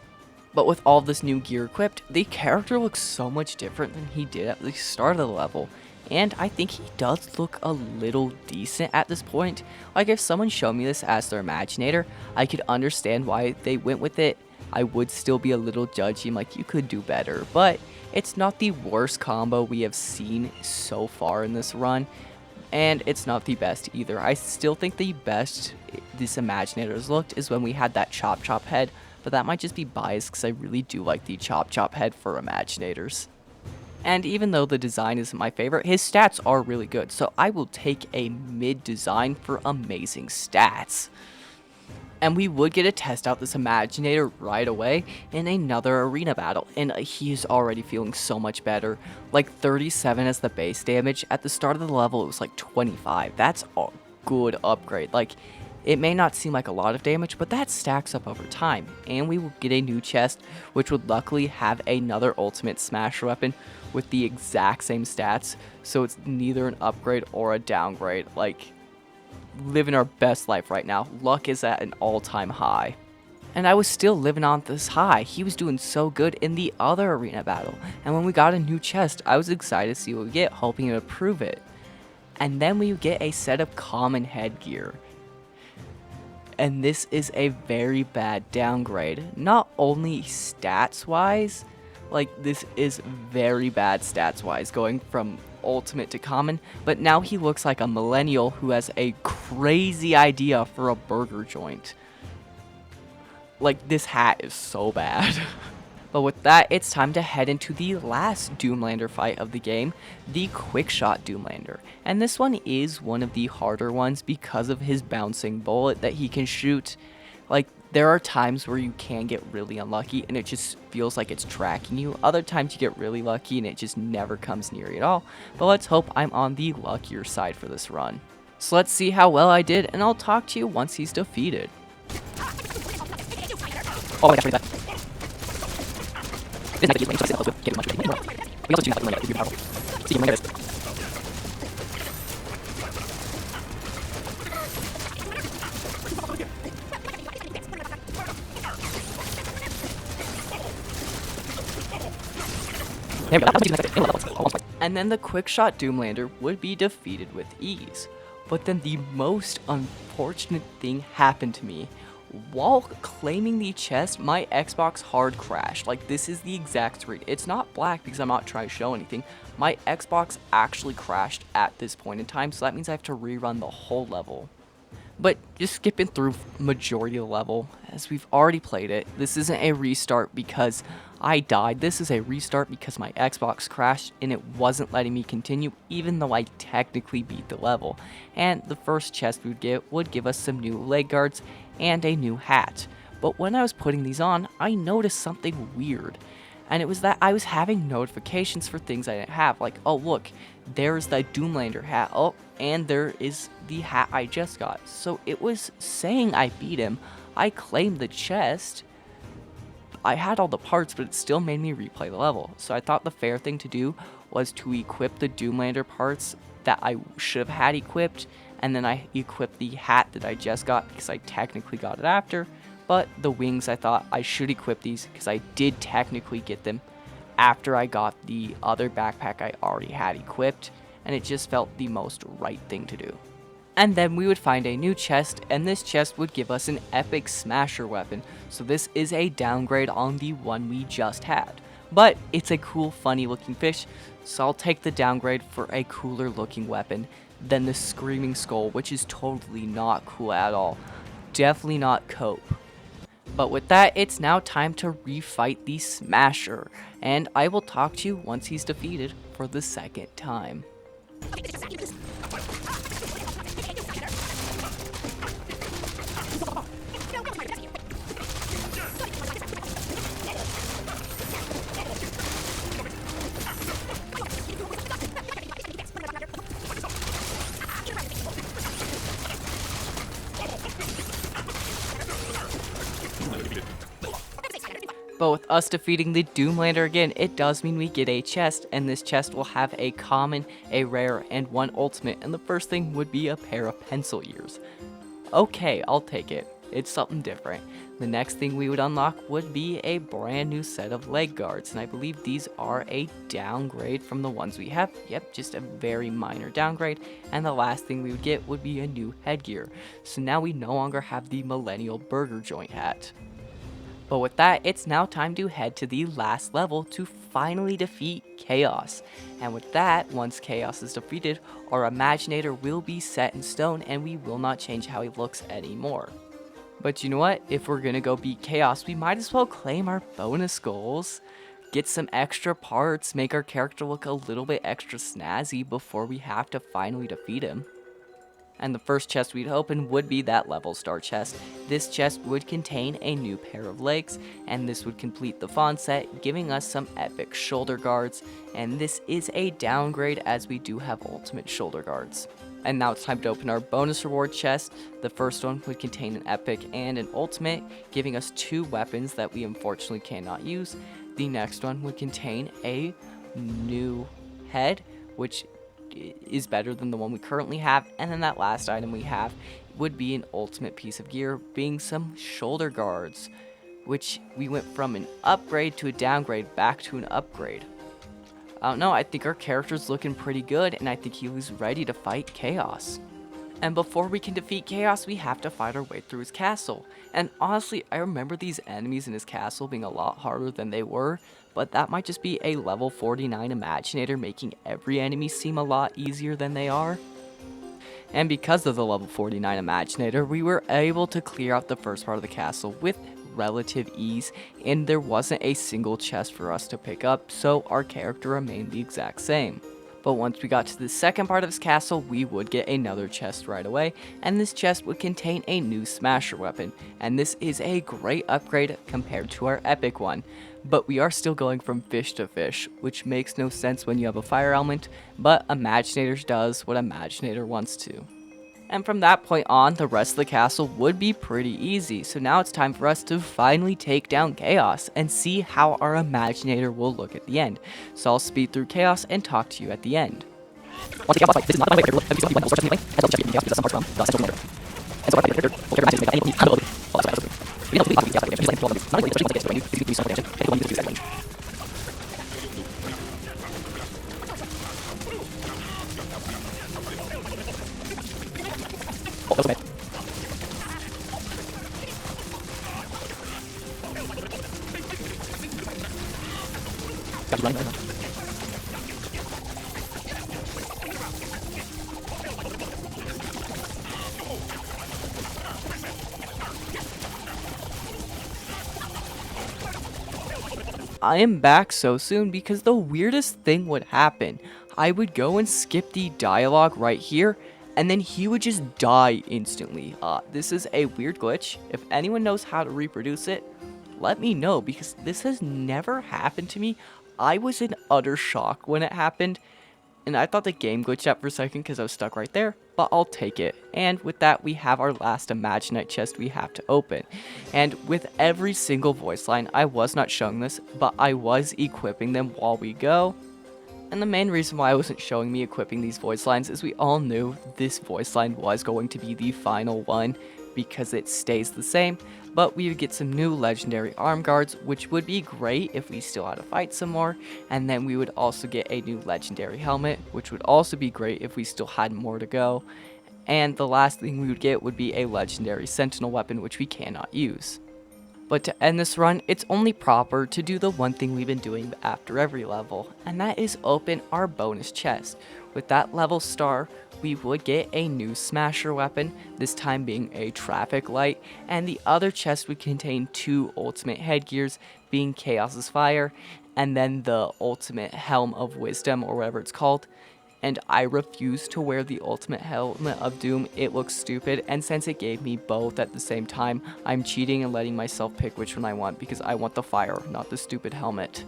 Speaker 1: But with all this new gear equipped, the character looks so much different than he did at the start of the level. And I think he does look a little decent at this point. Like, if someone showed me this as their Imaginator, I could understand why they went with it. I would still be a little judgy, like, you could do better. But it's not the worst combo we have seen so far in this run. And it's not the best either. I still think the best this Imaginator's looked is when we had that Chop Chop head. But that might just be biased because I really do like the Chop Chop head for Imaginators. And even though the design isn't my favorite, his stats are really good, so I will take a mid design for amazing stats. And we would get to test out this Imaginator right away in another arena battle, and he is already feeling so much better. Like 37 as the base damage. At the start of the level, it was like 25. That's a good upgrade. Like, It may not seem like a lot of damage, but that stacks up over time, and we will get a new chest, which would luckily have another ultimate smasher weapon with the exact same stats, so it's neither an upgrade or a downgrade. Like, living our best life right now. Luck is at an all-time high. And I was still living on this high. He was doing so good in the other arena battle, and when we got a new chest, I was excited to see what we get, hoping to prove it. And then we get a set of common headgear. And this is a very bad downgrade. Not only stats-wise, like this is very bad stats-wise, going from ultimate to common, but now he looks like a millennial who has a crazy idea for a burger joint. Like, this hat is so bad. But with that, it's time to head into the last Doomlander fight of the game, the Quickshot Doomlander. And this one is one of the harder ones because of his bouncing bullet that he can shoot. Like, there are times where you can get really unlucky and it just feels like it's tracking you. Other times you get really lucky and it just never comes near you at all. But let's hope I'm on the luckier side for this run. So let's see how well I did, and I'll talk to you once he's defeated. Oh my gosh, that. We also choose like you're powerful. See, you're this. And then the Quickshot Doomlander would be defeated with ease. But then the most unfortunate thing happened to me. While claiming the chest, my Xbox hard crashed. Like, this is the exact screen. It's not black because I'm not trying to show anything. My Xbox actually crashed at this point in time, so that means I have to rerun the whole level. But just skipping through majority of the level, as we've already played it, this isn't a restart because I died. This is a restart because my Xbox crashed and it wasn't letting me continue, even though I technically beat the level. And the first chest we would get would give us some new leg guards and a new hat. But when I was putting these on, I noticed something weird. And it was that I was having notifications for things I didn't have. Like, oh look, there's the Doomlander hat. Oh, and there is the hat I just got. So it was saying I beat him. I claimed the chest. I had all the parts, but it still made me replay the level. So I thought the fair thing to do was to equip the Doomlander parts that I should have had equipped. And then I equipped the hat that I just got because I technically got it after. But the wings, I thought I should equip these because I did technically get them after I got the other backpack I already had equipped, and it just felt the most right thing to do. And then we would find a new chest, and this chest would give us an epic smasher weapon, so this is a downgrade on the one we just had. But it's a cool, funny looking fish, so I'll take the downgrade for a cooler looking weapon than the Screaming Skull, which is totally not cool at all. Definitely not cope. But with that, it's now time to refight the Smasher, and I will talk to you once he's defeated for the second time. But with us defeating the Doomlander again, it does mean we get a chest, and this chest will have a common, a rare, and one ultimate, and the first thing would be a pair of pencil ears. Okay, I'll take it. It's something different. The next thing we would unlock would be a brand new set of leg guards, and I believe these are a downgrade from the ones we have. Yep, just a very minor downgrade. And the last thing we would get would be a new headgear. So now we no longer have the millennial burger joint hat. But with that, it's now time to head to the last level to finally defeat Chaos. And with that, once Chaos is defeated, our Imaginator will be set in stone and we will not change how he looks anymore. But you know what? If we're gonna go beat Chaos, we might as well claim our bonus goals, get some extra parts, make our character look a little bit extra snazzy before we have to finally defeat him. And the first chest we'd open would be that level star chest. This chest would contain a new pair of legs, and this would complete the Fawn set, giving us some epic shoulder guards, and this is a downgrade as we do have ultimate shoulder guards. And now it's time to open our bonus reward chest. The first one would contain an epic and an ultimate, giving us 2 weapons that we unfortunately cannot use. The next one would contain a new head, which is better than the one we currently have. And then that last item we have would be an ultimate piece of gear, being some shoulder guards, which we went from an upgrade to a downgrade back to an upgrade. I don't know, I think our character's looking pretty good, and I think he was ready to fight Chaos. And before we can defeat Chaos, we have to fight our way through his castle. And honestly, I remember these enemies in his castle being a lot harder than they were, but that might just be a level 49 Imaginator making every enemy seem a lot easier than they are. And because of the level 49 Imaginator, we were able to clear out the first part of the castle with relative ease, and there wasn't a single chest for us to pick up, so our character remained the exact same. But once we got to the second part of his castle, we would get another chest right away, and this chest would contain a new smasher weapon, and this is a great upgrade compared to our epic one. But we are still going from fish to fish, which makes no sense when you have a fire element, but Imaginator does what Imaginator wants to. And from that point on, the rest of the castle would be pretty easy, so now it's time for us to finally take down Chaos and see how our Imaginator will look at the end. So I'll speed through Chaos and talk to you at the end. Once again, this is not my way of every one will start anyway, and check Chaos because that's from the Central Doomlander. And so what I did here, will character Imaginator make any ability. Well, that's what I we know to be Chaos, just like not only especially once it gets to a new, if you do some damage, and we'll use this range. Oh, that was bad. Got you running right now. I am back so soon because the weirdest thing would happen. I would go and skip the dialogue right here, and then he would just die instantly. This is a weird glitch. If anyone knows how to reproduce it, let me know, because this has never happened to me. I was in utter shock when it happened, and I thought the game glitched out for a second because I was stuck right there, but I'll take it. And with that, we have our last Imaginite chest we have to open. And with every single voice line, I was not showing this, but I was equipping them while we go. And the main reason why I wasn't showing me equipping these voice lines is we all knew this voice line was going to be the final one because it stays the same, but we would get some new legendary arm guards, which would be great if we still had to fight some more, and then we would also get a new legendary helmet, which would also be great if we still had more to go, and the last thing we would get would be a legendary sentinel weapon, which we cannot use. But to end this run, it's only proper to do the one thing we've been doing after every level, and that is open our bonus chest. With that level star, we would get a new smasher weapon, this time being a traffic light, and the other chest would contain 2 ultimate headgears, being Chaos's Fire, and then the ultimate Helm of Wisdom, or whatever it's called. And I refuse to wear the ultimate helmet of doom. It looks stupid, and since it gave me both at the same time, I'm cheating and letting myself pick which one I want because I want the fire, not the stupid helmet.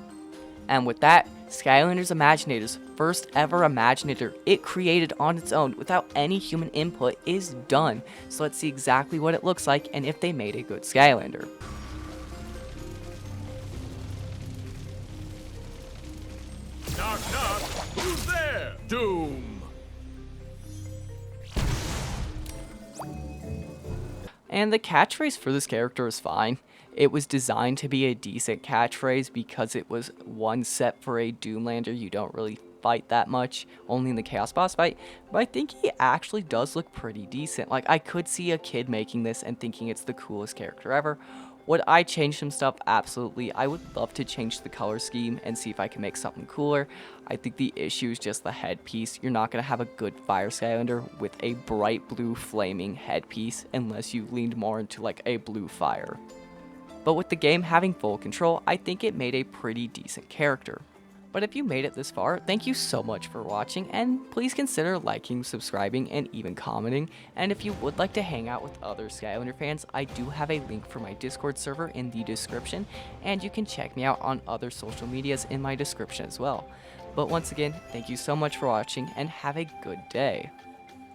Speaker 1: And with that, Skylanders Imaginators, first ever Imaginator it created on its own without any human input, is done. So let's see exactly what it looks like and if they made a good Skylander.
Speaker 2: Knock, knock. Who's there? Doom.
Speaker 1: And the catchphrase for this character is fine. It was designed to be a decent catchphrase because it was one set for a Doomlander. You don't really fight that much, only in the Chaos Boss fight, but I think he actually does look pretty decent. Like, I could see a kid making this and thinking it's the coolest character ever. Would I change some stuff? Absolutely. I would love to change the color scheme and see if I can make something cooler. I think the issue is just the headpiece. You're not going to have a good Fire Skylander with a bright blue flaming headpiece unless you leaned more into like a blue fire. But with the game having full control, I think it made a pretty decent character. But if you made it this far, thank you so much for watching, and please consider liking, subscribing, and even commenting. And if you would like to hang out with other Skylander fans, I do have a link for my Discord server in the description, and you can check me out on other social medias in my description as well. But once again, thank you so much for watching, and have a good day.